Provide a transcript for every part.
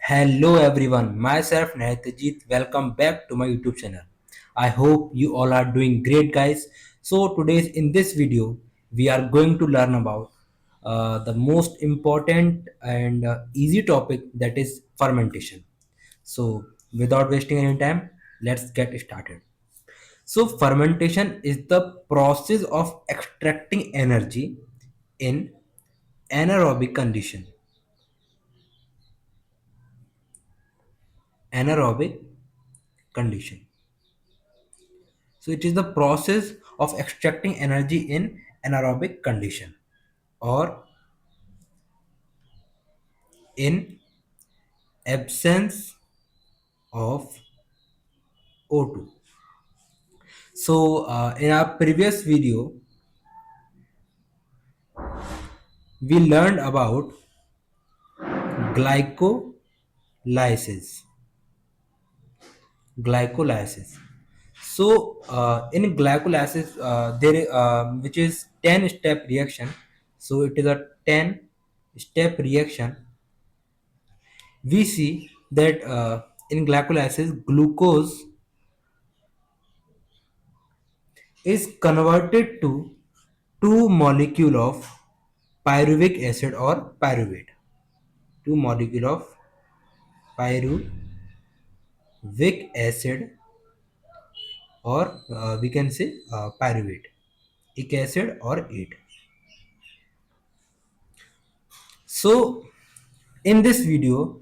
Hello everyone, myself Nerityajeet. Welcome back to my YouTube channel. I hope you all are doing great, guys. So today's in this video, we are going to learn about the most important and easy topic, that is fermentation. So without wasting any time, let's get started. So fermentation is the process of extracting energy in anaerobic condition. Anaerobic condition. So it is the process of extracting energy in anaerobic condition or in absence of O2. So in our previous video, we learned about glycolysis. Glycolysis. So in glycolysis, which is 10-step reaction. So it is a 10-step reaction. We see that in glycolysis, glucose is converted to two molecule of pyruvic acid or pyruvate. Two molecule of pyruvic acid, or we can say pyruvate, ic acid or 8. So in this video,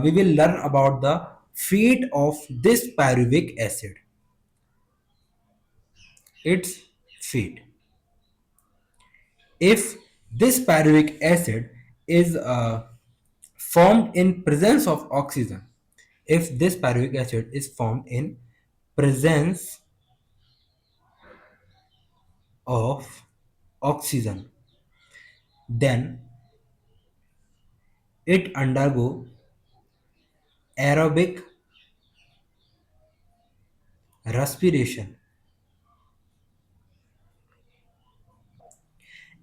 we will learn about the fate of this pyruvic acid, its fate. If this pyruvic acid is formed in presence of oxygen, if this pyruvic acid is formed in presence of oxygen, then it undergo aerobic respiration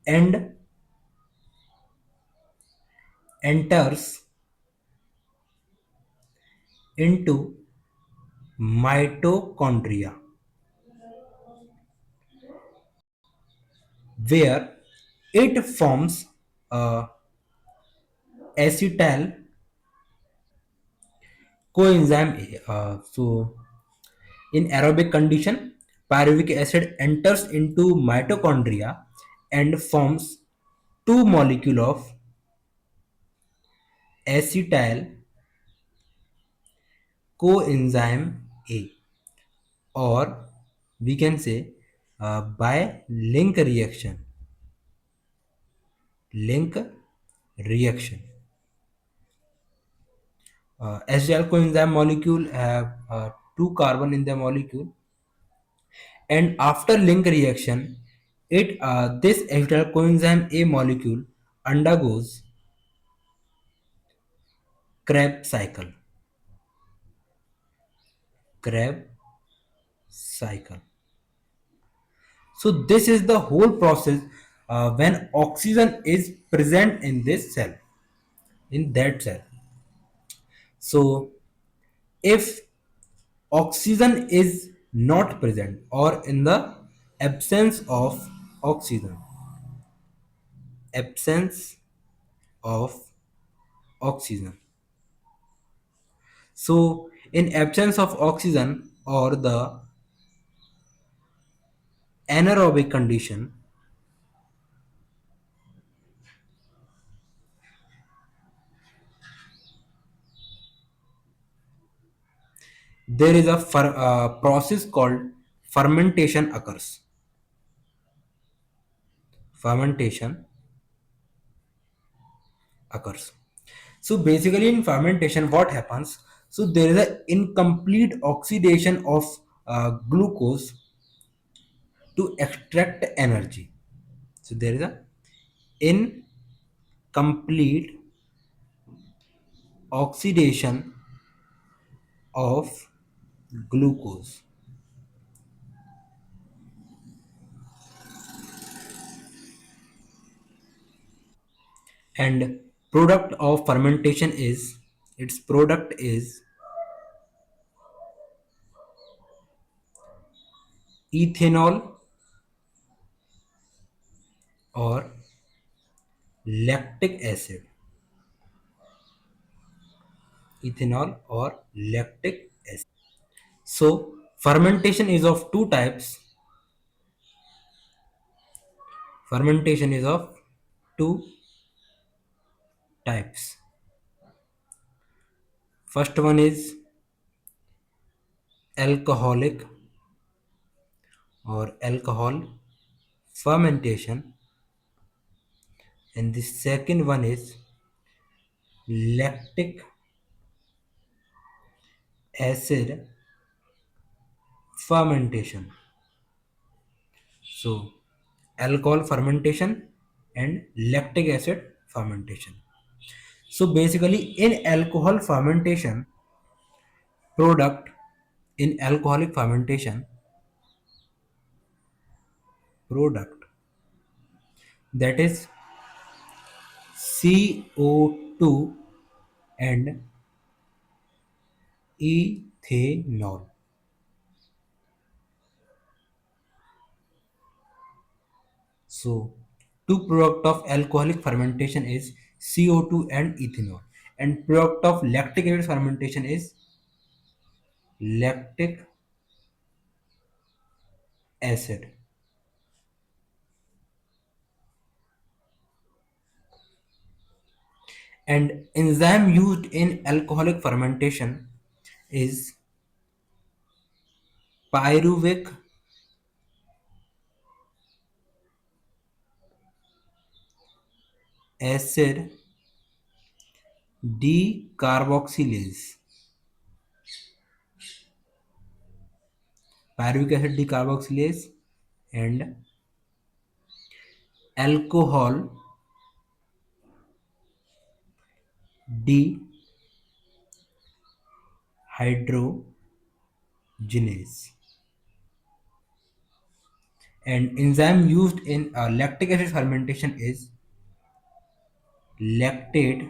and enters into mitochondria, where it forms acetyl coenzyme A. So in aerobic condition, pyruvic acid enters into mitochondria and forms two molecule of acetyl coenzyme A, or we can say by link reaction. Acetyl coenzyme molecule have two carbon in the molecule, and after link reaction, it this acetyl coenzyme A molecule undergoes Krebs cycle. Krebs cycle. So this is the whole process when oxygen is present in this cell, in that cell. So if oxygen is not present, or in the absence of oxygen, absence of oxygen. So in absence of oxygen or the anaerobic condition, there is a process called fermentation occurs. Fermentation occurs. So basically in fermentation, what happens? So there is an incomplete oxidation of glucose to extract energy. So there is a incomplete oxidation of glucose, and product of fermentation is its product is ethanol or lactic acid. Ethanol or lactic acid. So fermentation is of two types. Fermentation is of two types. First one is alcoholic or alcohol fermentation, and the second one is lactic acid fermentation. So alcohol fermentation and lactic acid fermentation. So basically in alcohol fermentation product, in alcoholic fermentation product, that is CO2 and ethanol. So two product of alcoholic fermentation is CO2 and ethanol, and product of lactic acid fermentation is lactic acid. And enzyme used in alcoholic fermentation is pyruvic acid decarboxylase. Pyruvic acid decarboxylase and alcohol dehydrogenase. And enzyme used in lactic acid fermentation is lactate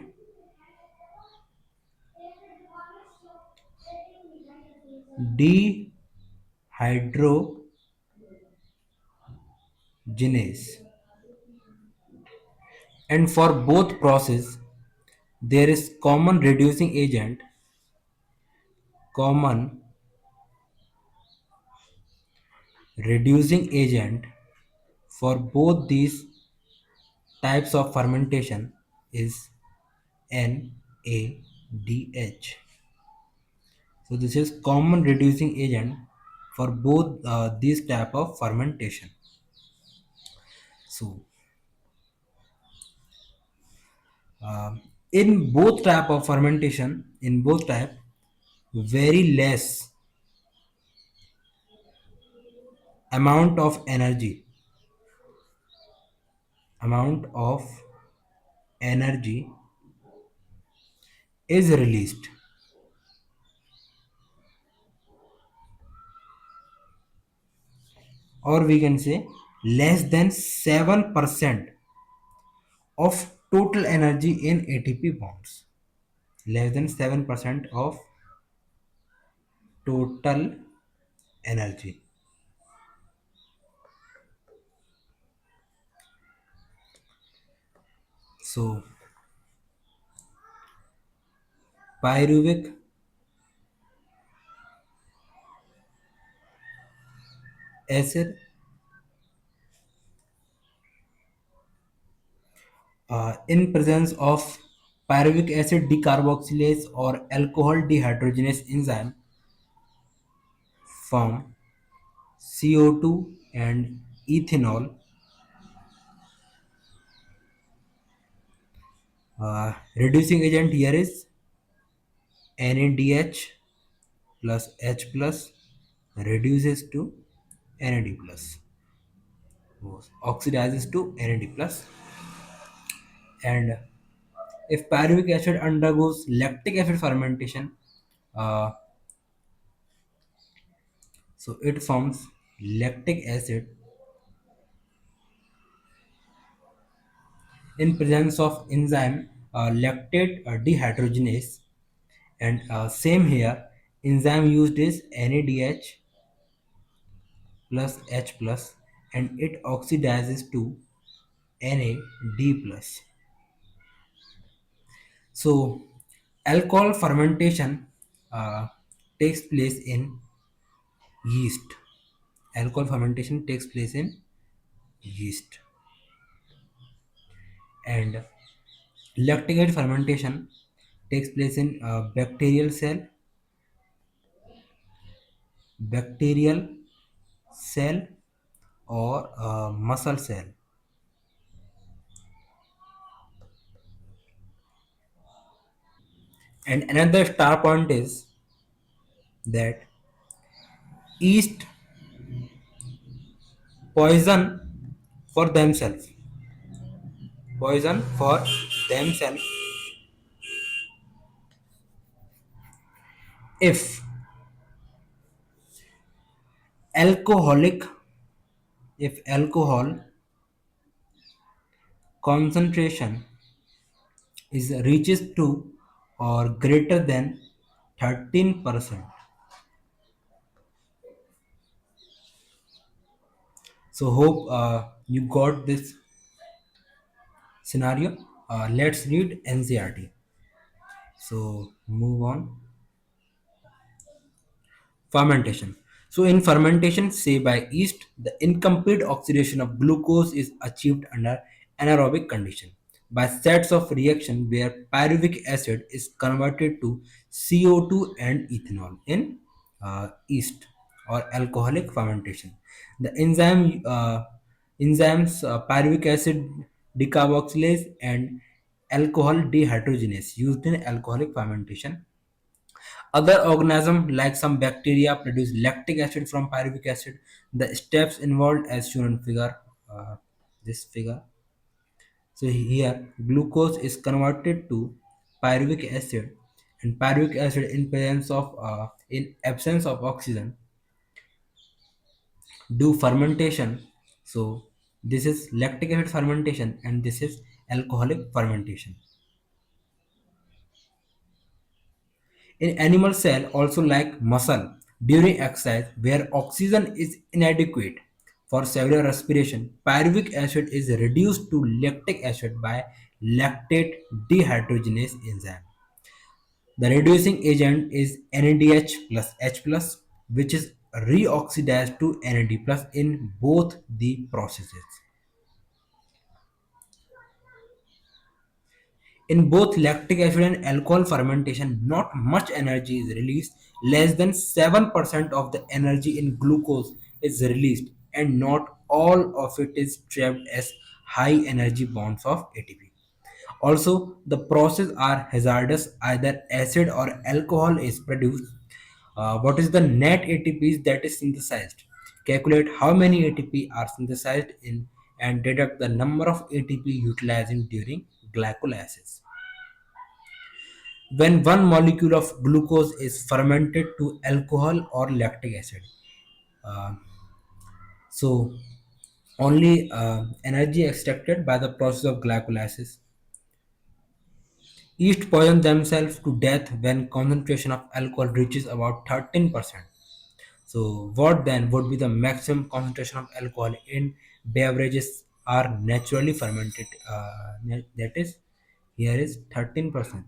dehydrogenase. And for both process there is common reducing agent for both these types of fermentation is NADH. So this is common reducing agent for both these type of fermentation. So in both type of fermentation, in both type, very less amount of energy is released, or we can say less than 7% of total energy in ATP bonds. Less than 7% of total energy. So pyruvic acid in presence of pyruvic acid decarboxylase or alcohol dehydrogenase enzyme form CO2 and ethanol. Reducing agent here is NADH plus H plus reduces to NAD plus, oxidizes to NAD plus. And if pyruvic acid undergoes lactic acid fermentation, uh, so it forms lactic acid in presence of enzyme lactate dehydrogenase, And same here, enzyme used is NADH plus H plus, and it oxidizes to NAD plus. So alcohol fermentation takes place in yeast. Alcohol fermentation takes place in yeast, and lactic acid fermentation takes place in bacterial cell or muscle cell. And another star point is that yeast poison for themselves. Poison for themselves if alcoholic if alcohol concentration is reaches to or greater than 13%. So hope you got this scenario. Let's read NCERT. So move on. Fermentation. So in fermentation, say by yeast, the incomplete oxidation of glucose is achieved under anaerobic condition by sets of reaction where pyruvic acid is converted to CO2 and ethanol in yeast or alcoholic fermentation. The enzymes pyruvic acid decarboxylase and alcohol dehydrogenase used in alcoholic fermentation. Other organisms, like some bacteria, produce lactic acid from pyruvic acid. The steps involved, as shown in this figure. So here, glucose is converted to pyruvic acid, and pyruvic acid, in absence of oxygen, do fermentation. So this is lactic acid fermentation, and this is alcoholic fermentation. In animal cell, also like muscle, during exercise where oxygen is inadequate for cellular respiration, pyruvic acid is reduced to lactic acid by lactate dehydrogenase enzyme. The reducing agent is NADH plus H plus, which is reoxidized to NAD plus in both the processes. In both lactic acid and alcohol fermentation, not much energy is released. Less than 7% of the energy in glucose is released, and not all of it is trapped as high energy bonds of ATP. Also, the process are hazardous. Either acid or alcohol is produced. What is the net ATPs that is synthesized? Calculate how many ATP are synthesized in and deduct the number of ATP utilizing during glycolysis. When one molecule of glucose is fermented to alcohol or lactic acid, uh, so only energy extracted by the process of glycolysis. Yeast poison themselves to death when concentration of alcohol reaches about 13%. So what then would be the maximum concentration of alcohol in beverages are naturally fermented? That is, here is 13%.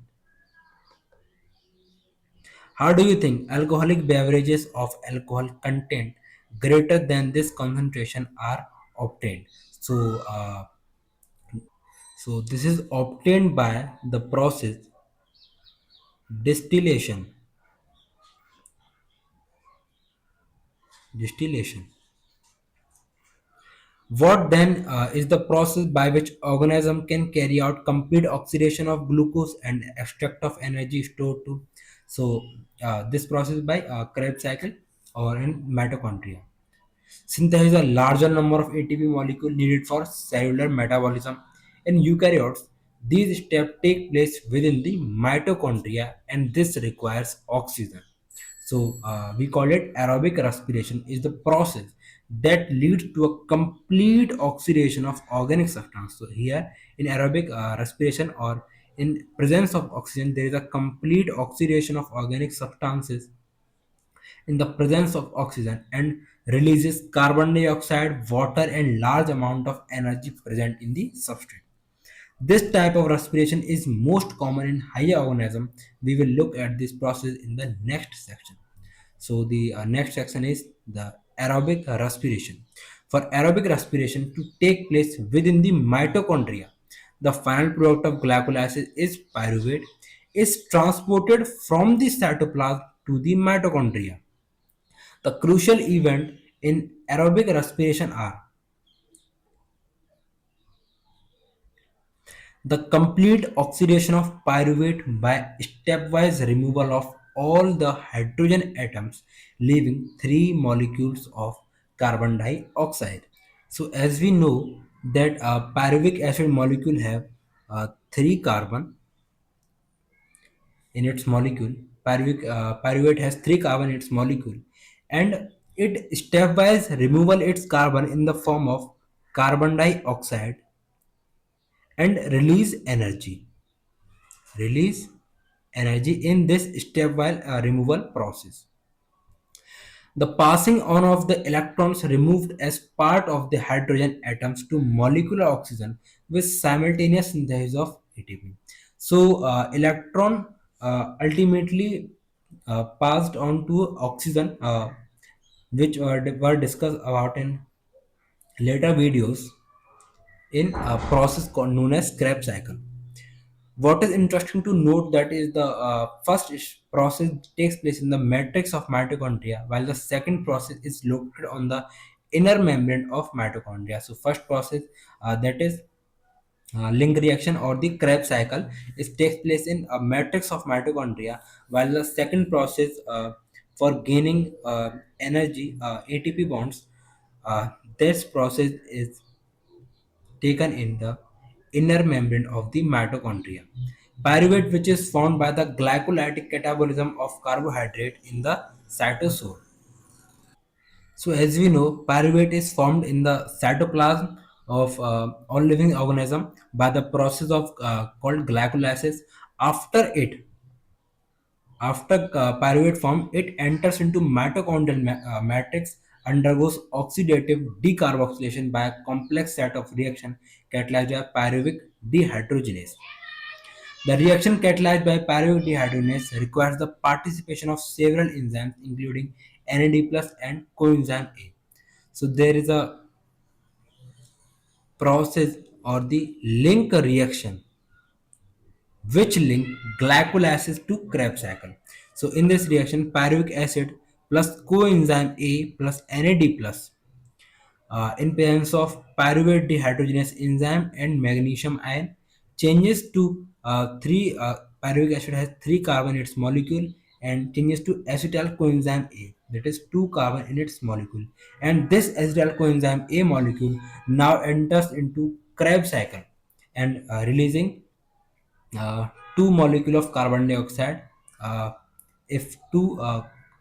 How do you think alcoholic beverages of alcohol content greater than this concentration are obtained? So this is obtained by the process distillation. Distillation. What then is the process by which organism can carry out complete oxidation of glucose and extract of energy stored to? So this process by Krebs cycle or in mitochondria. Synthesize a larger number of ATP molecules needed for cellular metabolism. In eukaryotes, these steps take place within the mitochondria, and this requires oxygen. So we call it aerobic respiration is the process that leads to a complete oxidation of organic substance. So here in aerobic respiration or In presence of oxygen, there is a complete oxidation of organic substances in the presence of oxygen and releases carbon dioxide, water, and large amount of energy present in the substrate. This type of respiration is most common in higher organisms. We will look at this process in the next section. So the next section is the aerobic respiration. For aerobic respiration to take place within the mitochondria, the final product of glycolysis is pyruvate is transported from the cytoplasm to the mitochondria. The crucial event in aerobic respiration are the complete oxidation of pyruvate by stepwise removal of all the hydrogen atoms, leaving three molecules of carbon dioxide. So as we know that pyruvic acid molecule have three carbon in its molecule. Pyruvate has three carbon in its molecule, and it stepwise removal its carbon in the form of carbon dioxide and release energy in this stepwise removal process. The passing on of the electrons removed as part of the hydrogen atoms to molecular oxygen with simultaneous synthesis of ATP. So, electron ultimately passed on to oxygen, which were discussed about in later videos in a process called known as Krebs cycle. What is interesting to note that is the process takes place in the matrix of mitochondria, while the second process is located on the inner membrane of mitochondria. So first process, that is link reaction or the Krebs cycle, is takes place in a matrix of mitochondria, while the second process for gaining energy, ATP bonds, this process is taken in the inner membrane of the mitochondria. Pyruvate, which is formed by the glycolytic catabolism of carbohydrate in the cytosol. So, as we know, pyruvate is formed in the cytoplasm of all living organism by the process of called glycolysis. After it, After pyruvate form, it enters into mitochondrial matrix, undergoes oxidative decarboxylation by a complex set of reaction catalyzed by pyruvic dehydrogenase. The reaction catalyzed by pyruvic dehydrogenase requires the participation of several enzymes, including NAD plus and coenzyme A. So there is a process or the link reaction which link glycolysis to Krebs cycle. So in this reaction, pyruvic acid plus coenzyme A plus NAD plus in presence of pyruvate dehydrogenase enzyme and magnesium ion changes to pyruvic acid has three carbon in its molecule and changes to acetyl coenzyme A, that is two carbon in its molecule, and this acetyl coenzyme A molecule now enters into Krebs cycle and releasing uh, two molecule of carbon dioxide. If two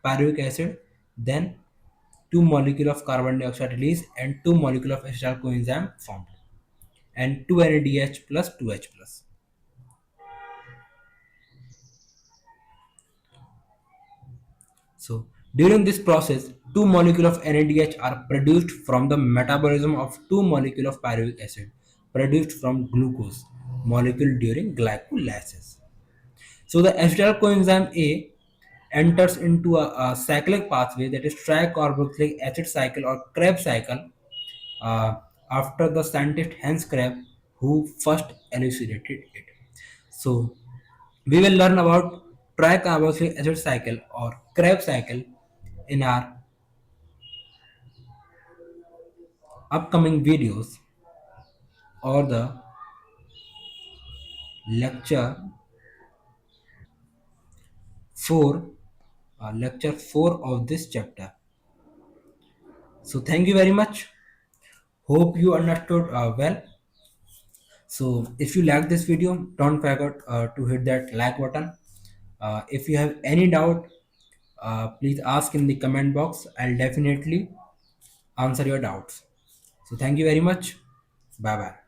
pyruvic acid, then two molecule of carbon dioxide release and two molecule of acetyl coenzyme formed, and 2 NADH plus 2H plus. So during this process, two molecule of NADH are produced from the metabolism of two molecule of pyruvic acid produced from glucose molecule during glycolysis. So the acetyl coenzyme A enters into a cyclic pathway, that is tricarboxylic acid cycle or Krebs cycle, uh, after the scientist Hans Krebs who first elucidated it. So we will learn about tricarboxylic acid cycle or Krebs cycle in our upcoming videos or the lecture 4, lecture 4 of this chapter. So thank you very much. Hope you understood well. So if you like this video, don't forget to hit that like button. If you have any doubt, please ask in the comment box. I'll definitely answer your doubts. So thank you very much. Bye bye.